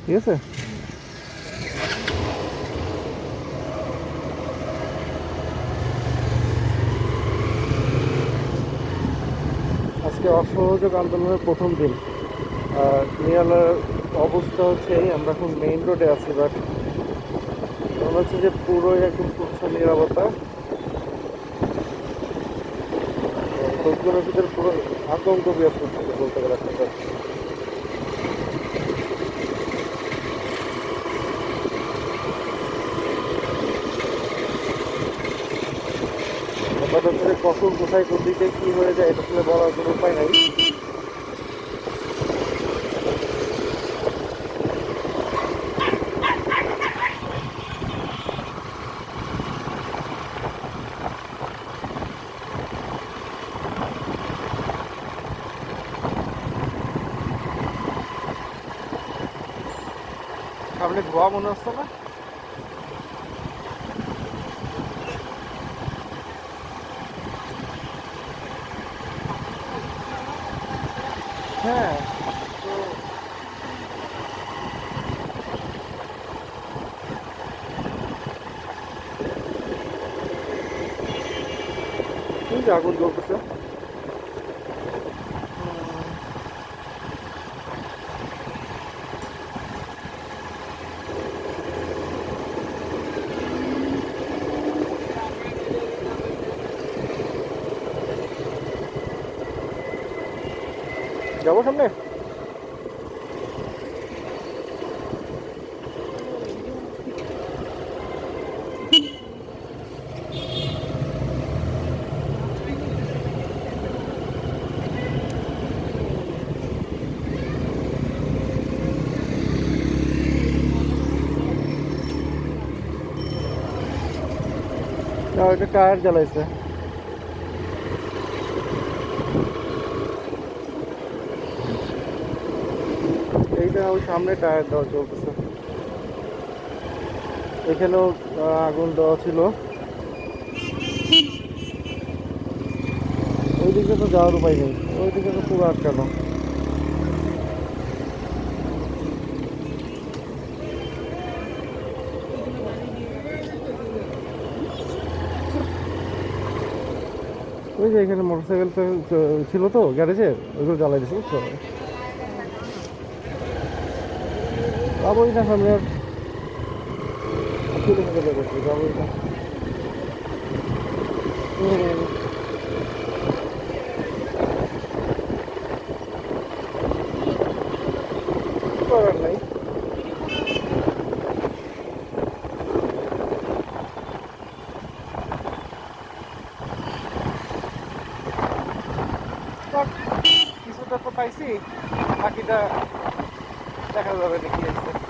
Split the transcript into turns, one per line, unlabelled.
ঠিক আছে। আজকে অসহযোগ আন্দোলনের প্রথম দিন। নিয়ালার অবস্থা হচ্ছে আমরা এখন মেইন রোডে আছি, বাট মনে হচ্ছে যে পুরোই একদম স্বচ্ছ নিরাপত্তা। লোকজনের ভিতরে পুরো আতঙ্ক বিরাজ করতেছে বলতে গেলে একটা। ব্যাপারটা হচ্ছে যে কখন কোথায় কোন দিকে কী হয়ে যায় এটা আসলে বলার কোনো উপায় নাই। সামনে ধোয়া মনে হচ্ছে না? হ্যাঁ, তো এই যে আগুন জ্বলতেছে। যাবো সামনে। না, ওইটা টায়ার জ্বালাইছে। এইটা ওই সামনে টায়ার দেওয়া চলতেছে। এখানেও আগুন দেওয়া ছিল। ওইদিকে তো যাওয়ার উপায় নেই, ওইদিকে তো পুরো আটকানো। ওই যে এখানে মোটরসাইকেল ছিল তো গ্যারেজে, ওইগুলো জ্বালাই দিচ্ছে বুঝছো। যাবোই না সামনে আর, তুলে ফেলে করছি, যাবোই না। কিছু করার নাই। বাট কিছুটা তো পাইছি, বাকিটা দেখা যাবে দেখি আসছে।